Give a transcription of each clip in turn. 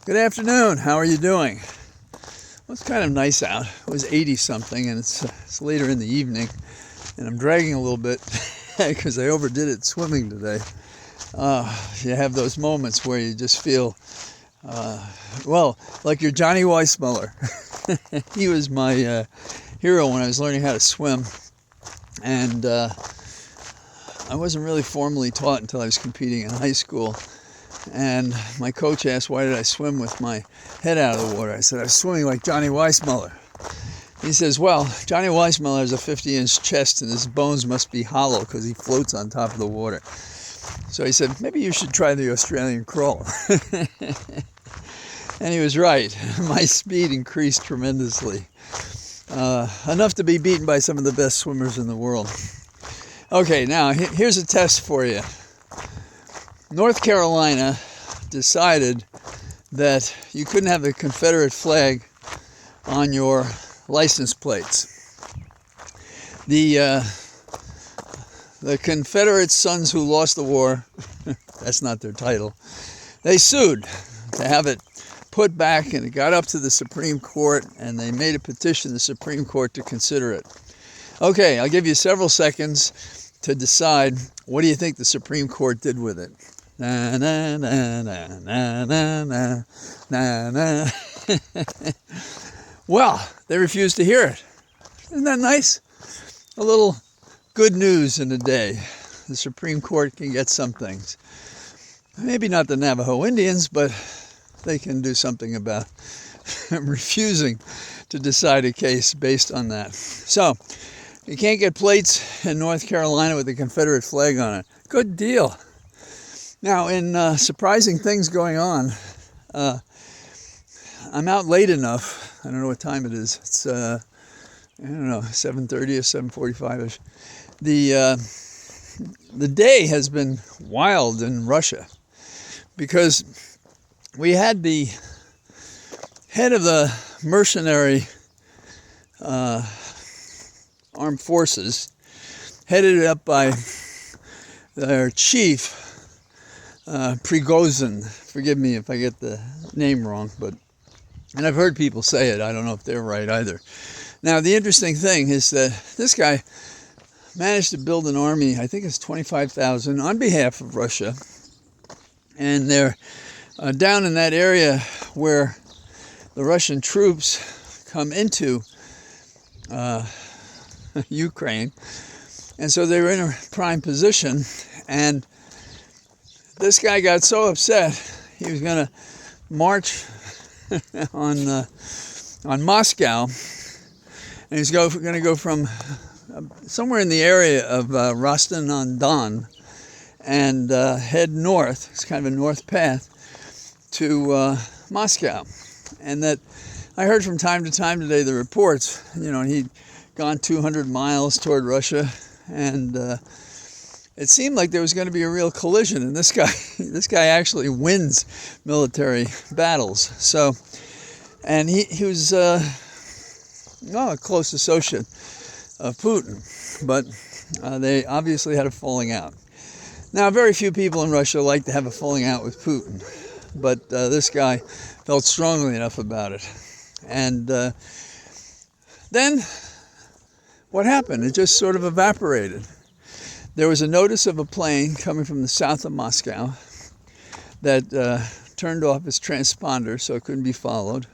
Good afternoon. How are you doing? Well, it's kind of nice out. It was 80 something, and it's later in the evening, and I'm dragging a little bit because I overdid it swimming today. You have those moments where you just feel, like you're Johnny Weissmuller. He was my hero when I was learning how to swim, and I wasn't really formally taught until I was competing in high school. And my coach asked, why did I swim with my head out of the water? I said, I was swimming like Johnny Weissmuller. He says, well, Johnny Weissmuller has a 50-inch chest and his bones must be hollow because he floats on top of the water. So he said, maybe you should try the Australian crawl. And he was right. My speed increased tremendously. Enough to be beaten by some of the best swimmers in the world. Okay, now here's a test for you. North Carolina decided that you couldn't have the Confederate flag on your license plates. The Confederate sons who lost the war, that's not their title, they sued to have it put back, and it got up to the Supreme Court, and they made a petition to the Supreme Court to consider it. Okay, I'll give you several seconds to decide what do you think the Supreme Court did with it. Na na na na na na na na na. Well, they refused to hear it. Isn't that nice? A little good news in a day. The Supreme Court can get some things. Maybe not the Navajo Indians, but they can do something about refusing to decide a case based on that. So, you can't get plates in North Carolina with the Confederate flag on it. Good deal. Now, in surprising things going on, I'm out late enough. I don't know what time it is. It's, 7:30 or 7:45ish. The day has been wild in Russia because we had the head of the mercenary armed forces, headed up by their chief, Prigozhin. Forgive me if I get the name wrong, and I've heard people say it. I don't know if they're right either. Now, the interesting thing is that this guy managed to build an army, I think it's 25,000, on behalf of Russia. And they're down in that area where the Russian troops come into Ukraine. And so they were in a prime position. And this guy got so upset, he was going to march on Moscow. And he's going to go from somewhere in the area of Rostov-on-Don and head north. It's kind of a north path to Moscow. And that I heard from time to time today the reports, and he'd gone 200 miles toward Russia, and it seemed like there was going to be a real collision, and this guy actually wins military battles. So, and he was a close associate of Putin, but they obviously had a falling out. Now, very few people in Russia like to have a falling out with Putin, but this guy felt strongly enough about it. And then what happened? It just sort of evaporated. There was a notice of a plane coming from the south of Moscow that turned off its transponder so it couldn't be followed.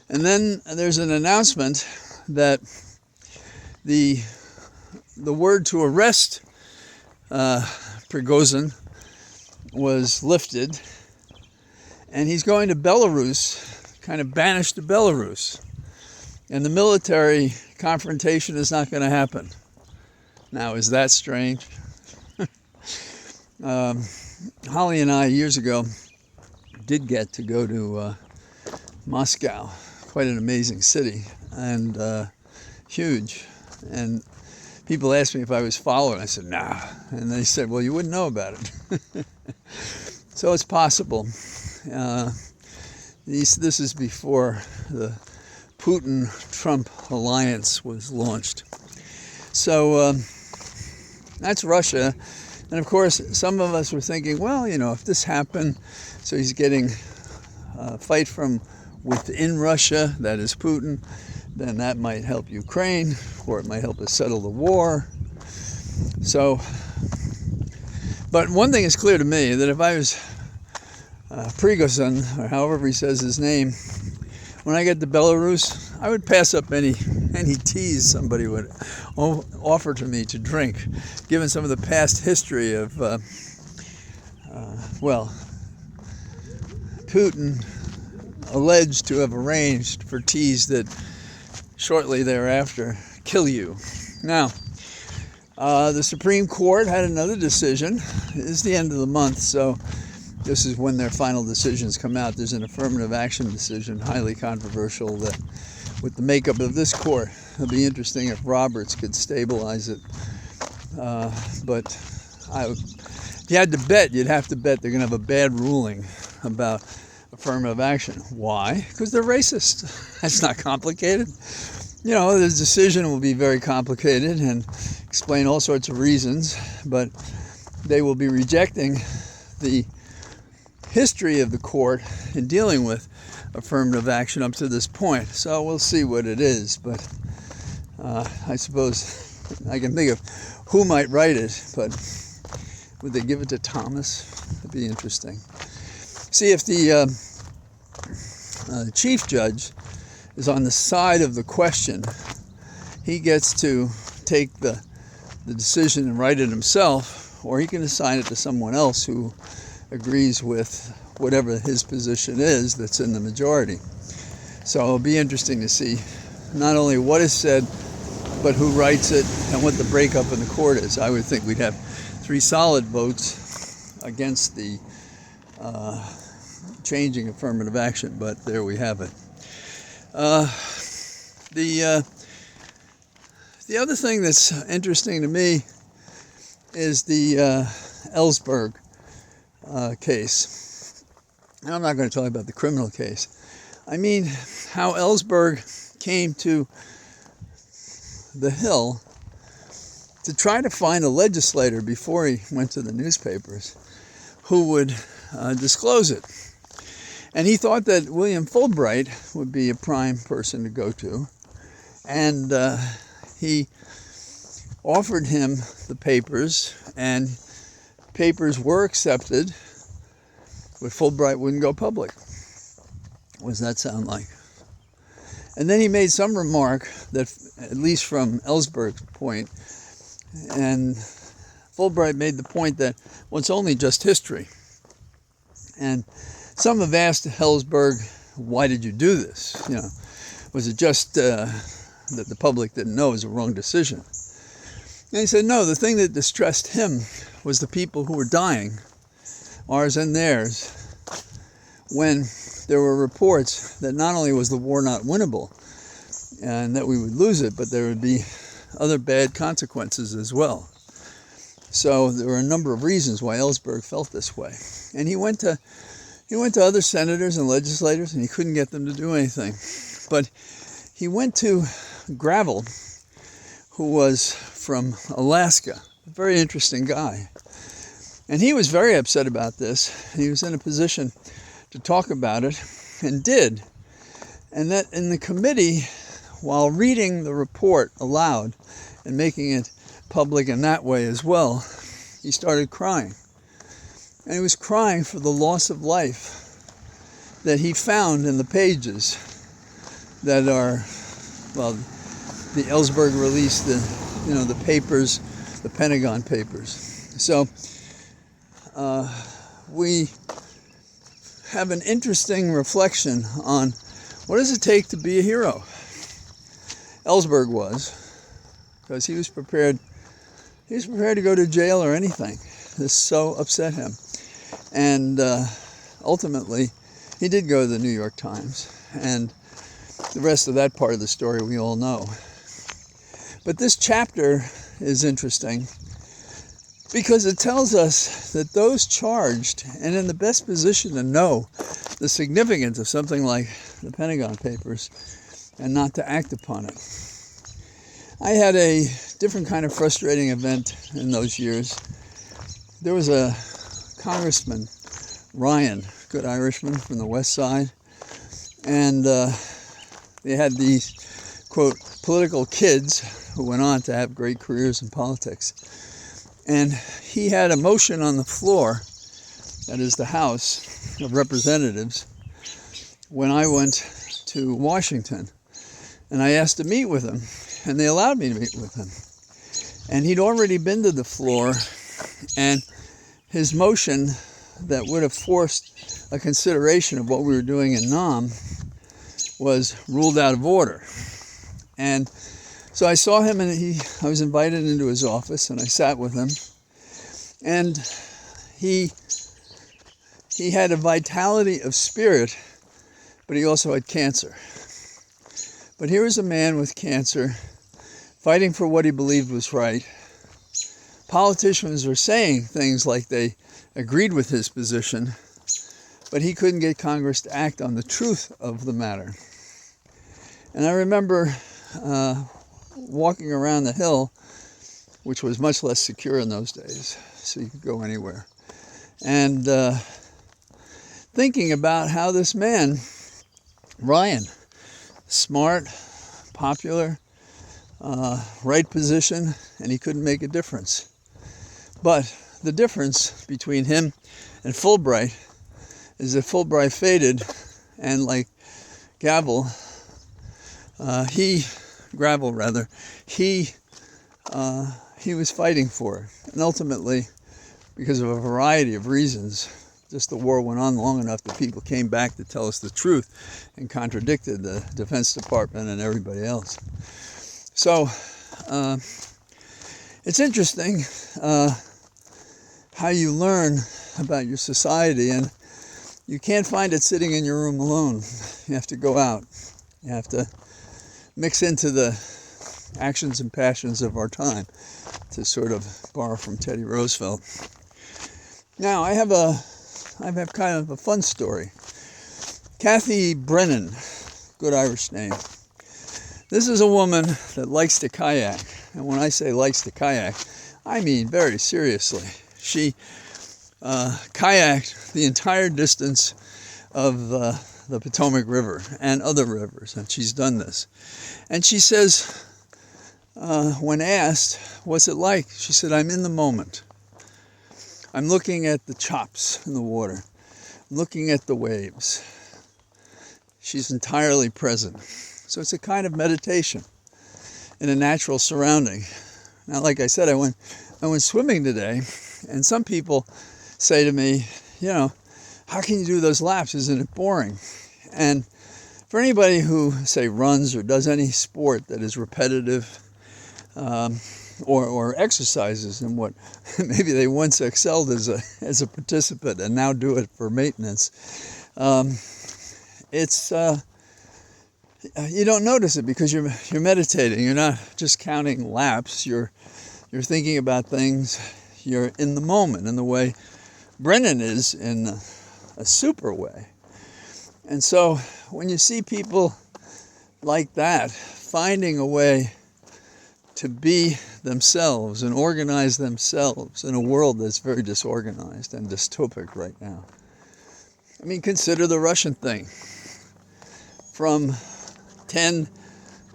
And then there's an announcement that the word to arrest Prigozhin was lifted, and he's going to Belarus, kind of banished to Belarus. And the military confrontation is not going to happen. Now, is that strange? Holly and I, years ago, did get to go to Moscow. Quite an amazing city, and huge. And people asked me if I was following. I said, nah. And they said, well, you wouldn't know about it. So it's possible. This is before the Putin-Trump alliance was launched. So that's Russia. And of course, some of us were thinking, well, if this happened, so he's getting fight from within Russia, that is Putin, then that might help Ukraine, or it might help us settle the war. So, but one thing is clear to me, that if I was Prigozhin, or however he says his name, when I get to Belarus, I would pass up any teas somebody would offer to me to drink, given some of the past history of, Putin alleged to have arranged for teas that shortly thereafter kill you. Now, the Supreme Court had another decision. It's the end of the month, so this is when their final decisions come out. There's an affirmative action decision, highly controversial, that with the makeup of this court, it'll be interesting if Roberts could stabilize it. But if you had to bet, you'd have to bet they're going to have a bad ruling about affirmative action. Why? Because they're racist. That's not complicated. The decision will be very complicated and explain all sorts of reasons, but they will be rejecting the history of the court in dealing with affirmative action up to this point. So we'll see what it is, but I suppose I can think of who might write it, but would they give it to Thomas? That'd be interesting. See if the chief judge is on the side of the question. He gets to take the decision and write it himself, or he can assign it to someone else who agrees with whatever his position is that's in the majority. So it'll be interesting to see not only what is said, but who writes it and what the breakup in the court is. I would think we'd have 3 solid votes against the changing affirmative action, but there we have it. The other thing that's interesting to me is the Ellsberg case. And I'm not going to talk about the criminal case. I mean, how Ellsberg came to the Hill to try to find a legislator before he went to the newspapers who would disclose it. And he thought that William Fulbright would be a prime person to go to. And he offered him the papers, and papers were accepted, but Fulbright wouldn't go public. What does that sound like? And then he made some remark that, at least from Ellsberg's point, and Fulbright made the point that, well, it's only just history. And some have asked Ellsberg, why did you do this? Was it just that the public didn't know it was a wrong decision? And he said, no, the thing that distressed him was the people who were dying, ours and theirs, when there were reports that not only was the war not winnable and that we would lose it, but there would be other bad consequences as well. So there were a number of reasons why Ellsberg felt this way. And he went to other senators and legislators, and he couldn't get them to do anything. But he went to Gravel, who was from Alaska, a very interesting guy. And he was very upset about this. He was in a position to talk about it, and did. And that in the committee, while reading the report aloud and making it public in that way as well, he started crying. And he was crying for the loss of life that he found in the pages that are, well, the Ellsberg released, the papers, the Pentagon Papers. So we have an interesting reflection on what does it take to be a hero. Ellsberg was, because he was prepared to go to jail or anything. This so upset him. And ultimately, he did go to the New York Times. And the rest of that part of the story we all know. But this chapter is interesting because it tells us that those charged and in the best position to know the significance of something like the Pentagon Papers and not to act upon it. I had a different kind of frustrating event in those years. There was a Congressman, Ryan, good Irishman from the West Side. And they had these, quote, political kids who went on to have great careers in politics. And he had a motion on the floor, that is the House of Representatives, when I went to Washington. And I asked to meet with him, and they allowed me to meet with him. And he'd already been to the floor, and his motion that would have forced a consideration of what we were doing in Nam was ruled out of order. And so I saw him, and I was invited into his office, and I sat with him. And he had a vitality of spirit, but he also had cancer. But here was a man with cancer fighting for what he believed was right. Politicians were saying things like they agreed with his position, but he couldn't get Congress to act on the truth of the matter. And I remember walking around the Hill, which was much less secure in those days, so you could go anywhere, and thinking about how this man, Ryan, smart, popular, right position, and he couldn't make a difference. But the difference between him and Fulbright is that Fulbright faded, and like Gravel, he was fighting for it. And ultimately, because of a variety of reasons, just the war went on long enough that people came back to tell us the truth and contradicted the Defense Department and everybody else. So it's interesting how you learn about your society, and you can't find it sitting in your room alone. You have to go out. You have to mix into the actions and passions of our time, to sort of borrow from Teddy Roosevelt. Now, I have kind of a fun story. Kathy Brennan, good Irish name. This is a woman that likes to kayak. And when I say likes to kayak, I mean very seriously. She kayaked the entire distance of the Potomac River and other rivers, and she's done this. And she says, when asked, what's it like? She said, I'm in the moment. I'm looking at the chops in the water. I'm looking at the waves. She's entirely present. So it's a kind of meditation in a natural surrounding. Now, like I said, I went swimming today, and some people say to me, how can you do those laps? Isn't it boring? And for anybody who, say, runs or does any sport that is repetitive, or exercises in what maybe they once excelled as a participant and now do it for maintenance, it's you don't notice it because you're meditating. You're not just counting laps. You're thinking about things. You're in the moment in the way Brennan is in a super way. And so when you see people like that finding a way to be themselves and organize themselves in a world that's very disorganized and dystopic right now. I mean, consider the Russian thing. From 10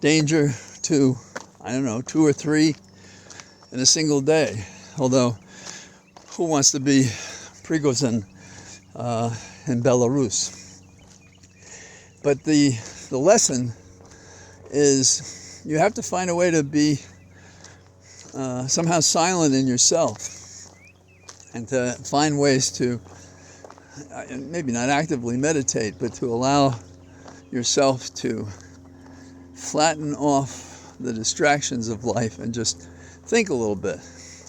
danger to, 2 or 3 in a single day. Although, who wants to be Prigozhin in Belarus? But the lesson is you have to find a way to be somehow silent in yourself, and to find ways to maybe not actively meditate, but to allow yourself to flatten off the distractions of life and just think a little bit.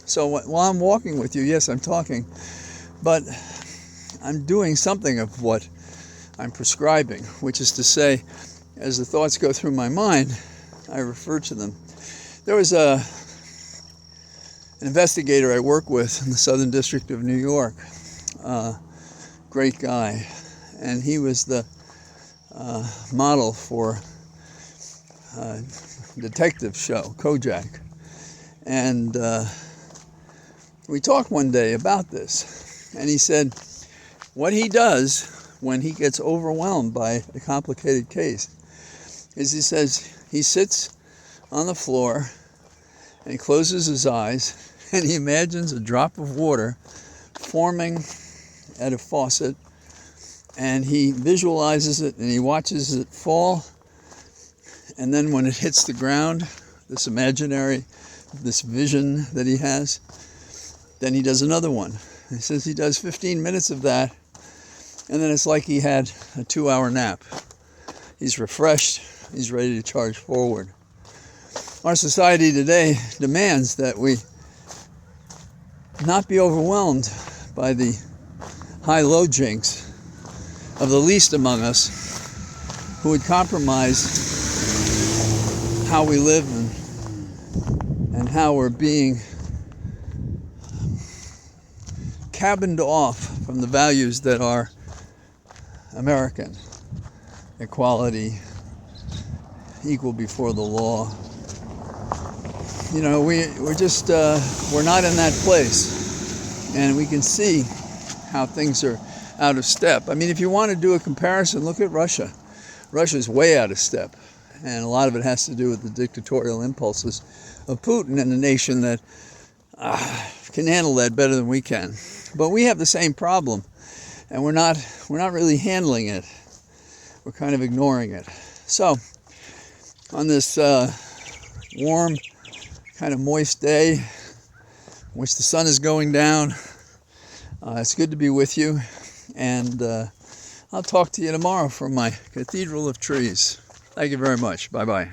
So while I'm walking with you, yes, I'm talking, but I'm doing something of what I'm prescribing, which is to say, as the thoughts go through my mind, I refer to them. There was an investigator I work with in the Southern District of New York, great guy, and he was the model for a detective show, Kojak. And we talked one day about this, and he said what he does when he gets overwhelmed by a complicated case is he says he sits on the floor and he closes his eyes and he imagines a drop of water forming at a faucet, and he visualizes it and he watches it fall, and then when it hits the ground, this vision that he has, then he does another one. He says he does 15 minutes of that, and then it's like he had a 2-hour nap. He's refreshed, he's ready to charge forward. Our society today demands that we not be overwhelmed by the high-low jinx of the least among us who would compromise how we live and how we're being cabined off from the values that are American: equality, equal before the law. You know, we're not in that place, and we can see how things are out of step. I mean, if you want to do a comparison, look at Russia. Russia's way out of step, and a lot of it has to do with the dictatorial impulses of Putin and a nation that can handle that better than we can. But we have the same problem, and we're not really handling it. We're kind of ignoring it. So, on this warm, kind of moist day, in which the sun is going down, it's good to be with you, and I'll talk to you tomorrow from my Cathedral of Trees. Thank you very much. Bye-bye.